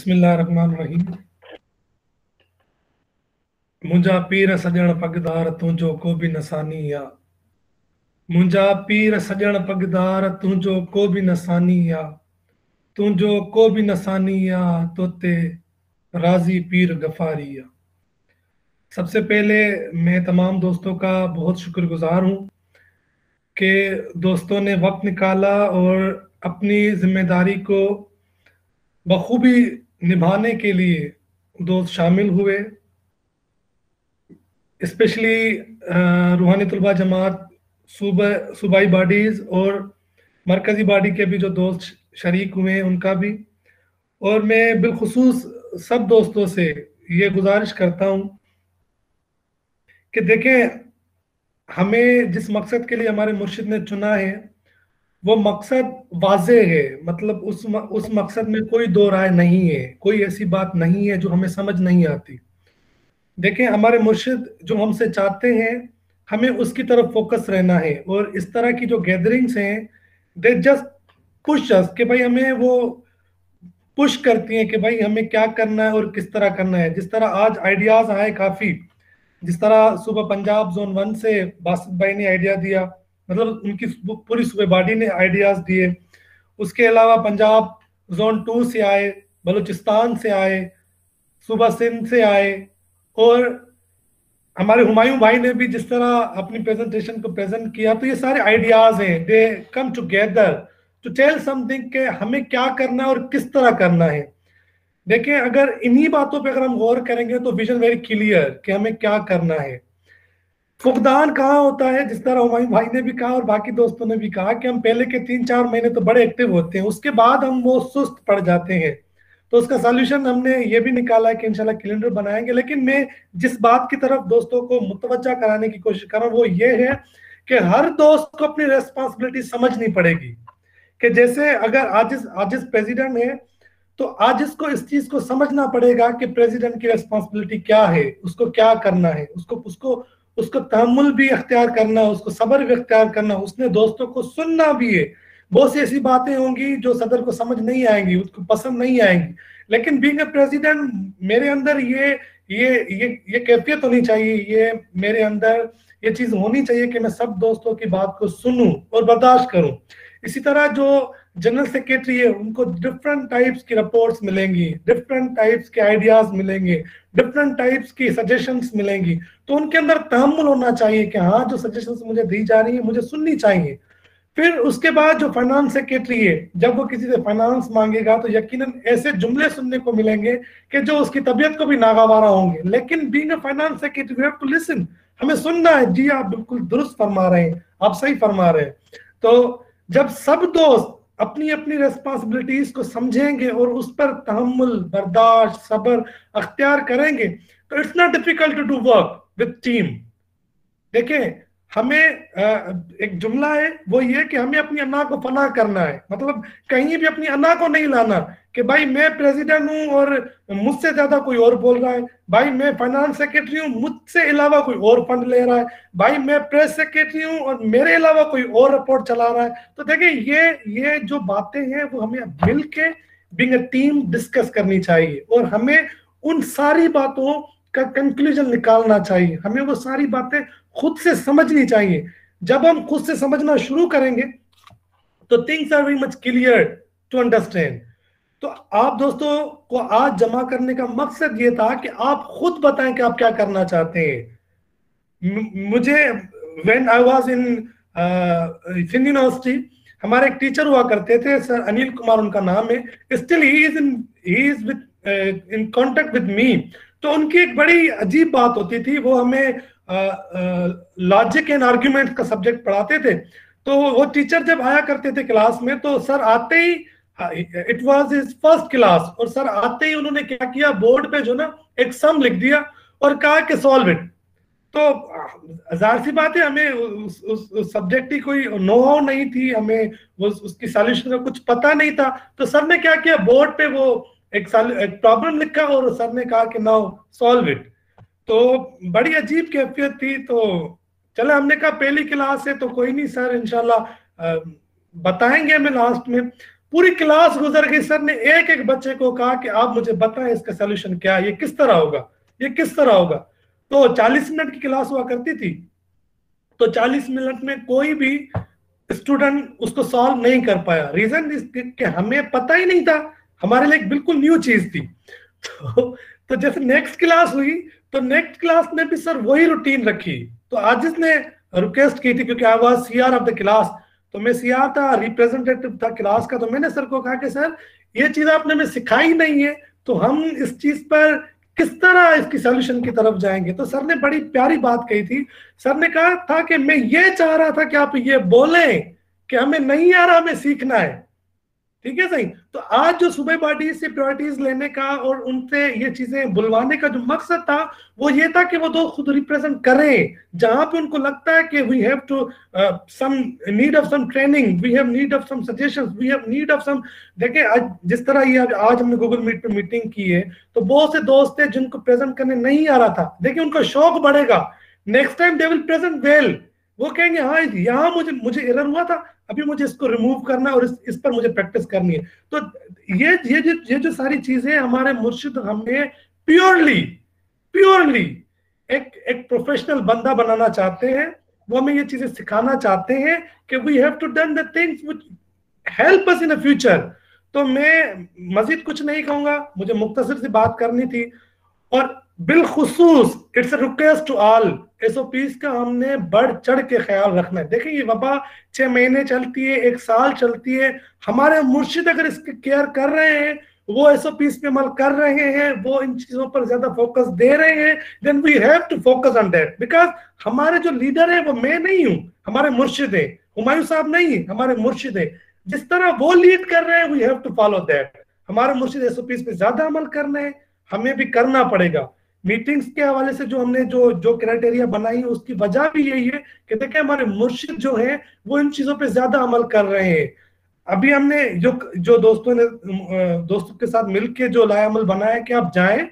बिस्मिल्लाहिर्रहमानिर्रहीम। मुंहिंजा पीर सजण पगदार तुंहिंजो को बि नसानी आ। मुंहिंजा पीर सजण पगदार तुंहिंजो को बि नसानी आ। तुंहिंजो को बि नसानी आ तोते राजी पीर गफारी आ। सबसे पहले मैं तमाम दोस्तों का बहुत शुक्रगुजार हूँ कि दोस्तों ने वक्त निकाला और अपनी जिम्मेदारी को बखूबी निभाने के लिए दोस्त शामिल हुए। स्पेशली रूहानी तलबा जमात सूबाई बॉडीज़ और मरकज़ी बॉडी के भी जो दोस्त शरीक हुए हैं उनका भी। और मैं बिलखुसूस सब दोस्तों से ये गुजारिश करता हूँ कि देखें, हमें जिस मकसद के लिए हमारे मुर्शिद ने चुना है वो मकसद वाज़े है। मतलब उस मकसद में कोई दो राय नहीं है, कोई ऐसी बात नहीं है जो हमें समझ नहीं आती। देखें, हमारे मुर्शिद जो हमसे चाहते हैं हमें उसकी तरफ फोकस रहना है। और इस तरह की जो गैदरिंग्स हैं दे जस्ट पुश अस कि भाई हमें वो पुश करती हैं कि भाई हमें क्या करना है और किस तरह करना है। जिस तरह आज आइडियाज आए काफ़ी, जिस तरह सुबह पंजाब जोन 1 से बासित भाई ने आइडिया दिया, मतलब उनकी पूरी सुबह बॉडी ने आइडियाज दिए। उसके अलावा पंजाब जोन 2 से आए, बलूचिस्तान से आए, सुबह सिंध से आए, और हमारे हुमायूं भाई ने भी जिस तरह अपनी प्रेजेंटेशन को प्रेजेंट किया। तो ये सारे आइडियाज हैं, they come together to tell something कि हमें क्या करना है और किस तरह करना है। देखें, अगर इन्हीं बातों पे अगर हम गौर करेंगे तो विजन वेरी क्लियर कि हमें क्या करना है। फुकदान कहाँ होता है, जिस तरह हुमायूं भाई ने भी कहा और बाकी दोस्तों ने भी कहा कि हम पहले के 3-4 महीने तो बड़े एक्टिव होते हैं, उसके बाद हम वो सुस्त पड़ जाते हैं। तो उसका सॉल्यूशन हमने ये भी निकाला है कि इंशाल्लाह कैलेंडर बनाएंगे। लेकिन मैं जिस बात की तरफ दोस्तों को मुतवज्जा कराने की कोशिश कर रहा हूँ वो ये है कि हर दोस्त को अपनी रेस्पॉन्सिबिलिटी समझनी पड़ेगी। कि जैसे अगर आजिज प्रेसिडेंट है तो आजिज को इस चीज को समझना पड़ेगा कि प्रेसिडेंट की रेस्पॉन्सिबिलिटी क्या है, उसको क्या करना है, उसको तहम्मुल भी अख्तियार करना, उसको सब्र भी अख्तियार करना, उसने दोस्तों को सुनना भी है। बहुत सी ऐसी बातें होंगी जो सदर को समझ नहीं आएंगी, उसको पसंद नहीं आएंगी, लेकिन बीइंग अ प्रेसिडेंट मेरे अंदर ये कैफियत होनी चाहिए, ये मेरे अंदर ये चीज होनी चाहिए कि मैं सब दोस्तों की बात को सुनूं और बर्दाश्त करूं। इसी तरह जो जनरल सेक्रेटरी है उनको डिफरेंट टाइप्स की रिपोर्ट्स मिलेंगी, डिफरेंट टाइप्स के आइडियाज मिलेंगे, डिफरेंट टाइप्स की सजेशंस मिलेंगी। तो उनके अंदर तहम्मुल होना चाहिए कि हाँ, जो सजेशंस मुझे दी जा रही है मुझे सुननी चाहिए। फिर उसके बाद जो फाइनेंस सेक्रेटरी है, जब वो किसी से फाइनेंस मांगेगा तो यकीनन ऐसे जुमले सुनने को मिलेंगे कि जो उसकी तबीयत को भी नागवारा होंगे। लेकिन being a finance secretary we have to listen, हमें सुनना है। जी आप बिल्कुल दुरुस्त फरमा रहे हैं, आप सही फरमा रहे हैं। तो जब सब दोस्त अपनी अपनी रेस्पॉन्सिबिलिटीज को समझेंगे और उस पर तहम्मुल, बर्दाश्त, सब्र अख्तियार करेंगे तो it's not difficult to do work with team. देखें, हमें एक जुमला है वो ये कि हमें अपनी अन्ना को फना करना है। मतलब कहीं भी अपनी अन्ना को नहीं लाना कि भाई मैं प्रेसिडेंट हूं और मुझसे ज्यादा कोई और बोल रहा है, भाई मैं फाइनेंस सेक्रेटरी हूं मुझसे अलावा कोई और फंड ले रहा है, भाई मैं प्रेस सेक्रेटरी हूं और मेरे अलावा कोई और रिपोर्ट चला रहा है। तो देखिए ये जो बातें हैं वो हमें मिलके बीइंग अ टीम डिस्कस करनी चाहिए और हमें उन सारी बातों का कंक्लूजन निकालना चाहिए। हमें वो सारी बातें खुद से समझनी चाहिए। जब हम खुद से समझना शुरू करेंगे तो things are very much clear to understand. तो आप दोस्तों को आज जमा करने का मकसद ये था कि आप खुद बताएं कि आप क्या करना चाहते हैं। मुझे when I was in Sindh university हमारे एक टीचर हुआ करते थे, सर अनिल कुमार उनका नाम है, still he is with in contact with me. तो उनकी एक बड़ी अजीब बात होती थी, वो हमें लॉजिक एंड आर्ग्यूमेंट का सब्जेक्ट पढ़ाते थे। तो वो टीचर जब आया करते थे क्लास में तो सर आते ही, it was his first class, और सर आते ही उन्होंने क्या किया, बोर्ड पे जो ना एक सम लिख दिया और कहा कि सॉल्व इट। तो जाहिर सी बात है हमें उस सब्जेक्ट की कोई नो हाउ नहीं थी, हमें वो उसकी सॉल्यूशन का कुछ पता नहीं था। तो सर ने क्या किया, बोर्ड पे वो एक प्रॉब्लम लिखा और सर ने कहा कि नाउ सॉल्व इट। तो बड़ी अजीब कैफियत थी। तो चले, हमने कहा पहली क्लास है तो कोई नहीं सर इंशाल्लाह बताएंगे हमें लास्ट में। पूरी क्लास गुजर गई, सर ने एक एक बच्चे को कहा कि आप मुझे बताएं इसका सोल्यूशन क्या है, ये किस तरह होगा, ये किस तरह होगा। तो 40 मिनट की क्लास हुआ करती थी, तो 40 मिनट में कोई भी स्टूडेंट उसको सॉल्व नहीं कर पाया। रीजन कि हमें पता ही नहीं था, हमारे लिए बिल्कुल न्यू चीज थी। तो जैसे नेक्स्ट क्लास हुई, तो नेक्स्ट क्लास में भी सर वही रूटीन रखी। तो आज जिसने रिक्वेस्ट की थी, क्योंकि I was CR of the class, तो मैं सीआर था, रिप्रेजेंटेटिव था क्लास का, तो मैंने सर को कहा कि सर ये चीज आपने हमें सिखाई नहीं है, तो हम इस चीज पर किस तरह इसकी सॉल्यूशन की तरफ जाएंगे। तो सर ने बड़ी प्यारी बात कही थी। सर ने कहा था कि मैं ये चाह रहा था कि आप ये बोलें कि हमें नहीं आ रहा, हमें सीखना है। ठीक है सही। तो आज जो सूबाई बॉडी से प्रायोरिटीज लेने का और उनसे ये चीजें बुलवाने का जो मकसद था, वो ये था कि वो दो खुद रिप्रेजेंट करें, जहां पे उनको लगता है कि we have to some need of some training, we have need of some suggestions, we have need of some. देखिए आज जिस तरह ये आज हमने गूगल मीट पे मीटिंग की है, तो बहुत से दोस्त थे जिनको प्रेजेंट करने नहीं आ रहा था। देखिए उनका शौक बढ़ेगा, next time they will present well. वो कहेंगे हाँ यहाँ मुझे मुझे एरर हुआ था, अभी मुझे इसको रिमूव करना है और इस पर मुझे प्रैक्टिस करनी है। तो ये जो सारी चीजें हमारे मुर्शिद हमें प्योरली प्योरली एक प्रोफेशनल बंदा बनाना चाहते हैं। वो हमें ये चीजें सिखाना चाहते हैं कि we have to done the things which help us in the future. तो मैं मजीद कुछ नहीं कहूंगा, मुझे मुख्तसर सी बात करनी थी। और बिलखुसूस it's a request to all, SOPs का हमने बढ़ चढ़ के ख्याल रखना है। देखिए ये वबा 6 महीने चलती है, 1 साल चलती है, हमारे मुर्शिद अगर इसकी केयर कर रहे हैं, वो एसओपीज पे अमल कर रहे हैं, वो इन चीजों पर ज्यादा फोकस दे रहे हैं, then we have to focus on that. Because हमारे जो लीडर है वो मैं नहीं हूं, हमारे मुर्शिद है, हुमायूं साहब नहीं है, हमारे मुर्शिद है। जिस तरह वो लीड कर रहे हैं we have to follow that. हमारे मुर्शिद एसओपीज पे ज्यादा अमल करना है, हमें भी करना पड़ेगा। मीटिंग्स के हवाले से जो हमने जो क्राइटेरिया बनाई है, उसकी वजह भी यही है कि देखिए हमारे मुर्शिद जो हैं वो इन चीजों पे ज्यादा अमल कर रहे हैं। अभी हमने जो दोस्तों के साथ मिलके जो लाया अमल बनाया कि आप जाएं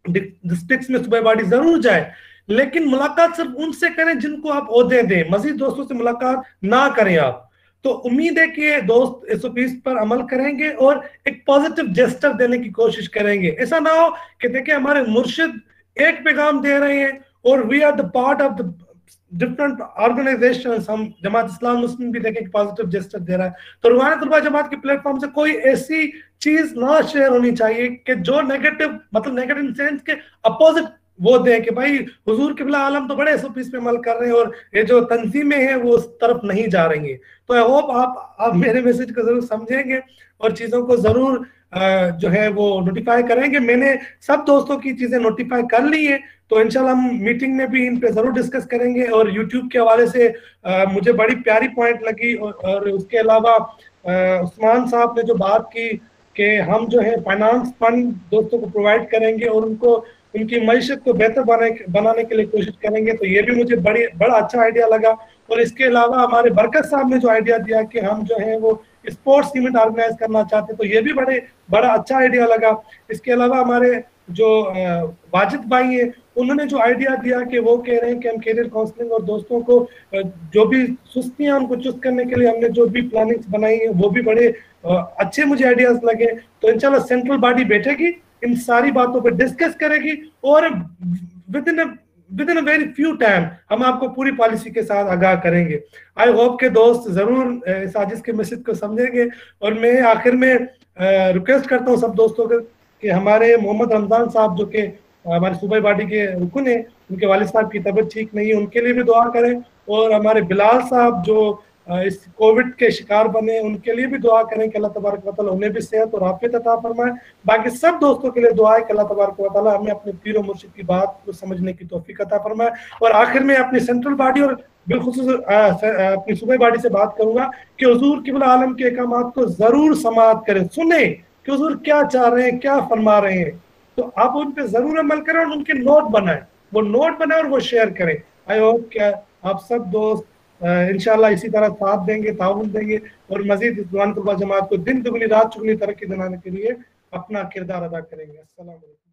डिस्ट्रिक्ट्स में, सूबाई बॉडी जरूर जाए, लेकिन मुलाकात सिर्फ उनसे करें जिनको आप ओहदे दें, मजीद दोस्तों से मुलाकात ना करें आप। तो उम्मीद है कि दोस्त एसओपीज पर अमल करेंगे और एक पॉजिटिव जेस्टर देने की कोशिश करेंगे। ऐसा ना हो कि देखिए हमारे मुर्शिद एक पैगाम दे रहे हैं और we are the part of the different organizations, हम जमात इस्लाम मुस्लिम भी देखें पॉजिटिव जेस्टर दे रहा है। तो रुहानी तलबा जमात के प्लेटफॉर्म से कोई ऐसी चीज ना शेयर होनी चाहिए कि जो नेगेटिव, मतलब नेगेटिव सेंस के अपोजिट वो दे कि भाई हुजूर किबला आलम तो बड़े एसओपीज पे अमल कर रहे हैं और ये जो तंजीमें हैं वो उस तरफ नहीं जा रही हैं। तो आई होप आप मेरे मैसेज को जरूर समझेंगे और चीजों को जरूर जो है वो नोटिफाई करेंगे। मैंने सब दोस्तों की चीजें नोटिफाई कर ली है, तो इंशाल्लाह हम मीटिंग में भी इन पे जरूर डिस्कस करेंगे। और यूट्यूब के हवाले से मुझे बड़ी प्यारी पॉइंट लगी, और उसके अलावा उस्मान साहब ने जो बात की कि हम जो है फाइनेंस फंड दोस्तों को प्रोवाइड करेंगे और उनको उनकी मईशत को बेहतर बनाने के लिए कोशिश करेंगे, तो ये भी मुझे बड़ा अच्छा आइडिया लगा। और इसके अलावा हमारे बरकत साहब ने जो आइडिया दिया कि हम जो है वो स्पोर्ट्स इवेंट ऑर्गेनाइज करना चाहते हैं, तो ये भी बड़ा अच्छा आइडिया लगा। इसके अलावा हमारे जो वाजिद भाई हैं, उन्होंने जो आइडिया दिया कि वो कह रहे हैं कि हम कैरियर काउंसलिंग और दोस्तों को जो भी सुस्तियां उनको चुस्त करने के लिए हमने जो भी प्लानिंग्स बनाई है, वो भी बड़े अच्छे मुझे आइडियाज लगे। तो इंशाल्लाह सेंट्रल बॉडी बैठेगी, इन सारी बातों पर डिस्कस करेगी और with in a very few time हम आपको पूरी पॉलिसी के साथ आगाह करेंगे। आई होप के दोस्त जरूर साजिश के मैसेज को समझेंगे। और मैं आखिर में रिक्वेस्ट करता हूँ सब दोस्तों को कि हमारे मोहम्मद रमजान साहब जो कि हमारे सूबाई बॉडी के रुकन है, उनके वालिद साहब की तबीयत ठीक नहीं है, उनके लिए भी दुआ करें। और हमारे बिलाल साहब जो इस कोविड के शिकार बने, उनके लिए भी दुआ करें कि अल्लाह तबारक व तआला उन्हें भी सेहत और आफियत अता फरमाए। बाकी सब दोस्तों के लिए दुआ है कि अल्लाह तबारक व तआला हमें अपने पीर और मुर्शिद की बात को समझने की तौफीक अता फरमाए। और आखिर में अपनी सेंट्रल बॉडी और बिलखुसूस अपनी सूबाई बॉडी से बात करूंगा कि हुजूर किबला आलम के अहकामात को जरूर समाअत करें, सुने कि हुजूर क्या चाह रहे हैं, क्या फरमा रहे हैं, तो आप उन पे जरूर अमल करें और उनके नोट बनाएं, वो नोट बनाएं और वो शेयर करें। आई होप कि आप सब दोस्त इंशाल्लाह इसी तरह साथ देंगे, ताउन देंगे और मजीद इस रुहानी तलबा जमात को दिन दुगनी रात चुगनी तरक्की दिलाने के लिए अपना किरदार अदा करेंगे। अस्सलाम वालेकुम।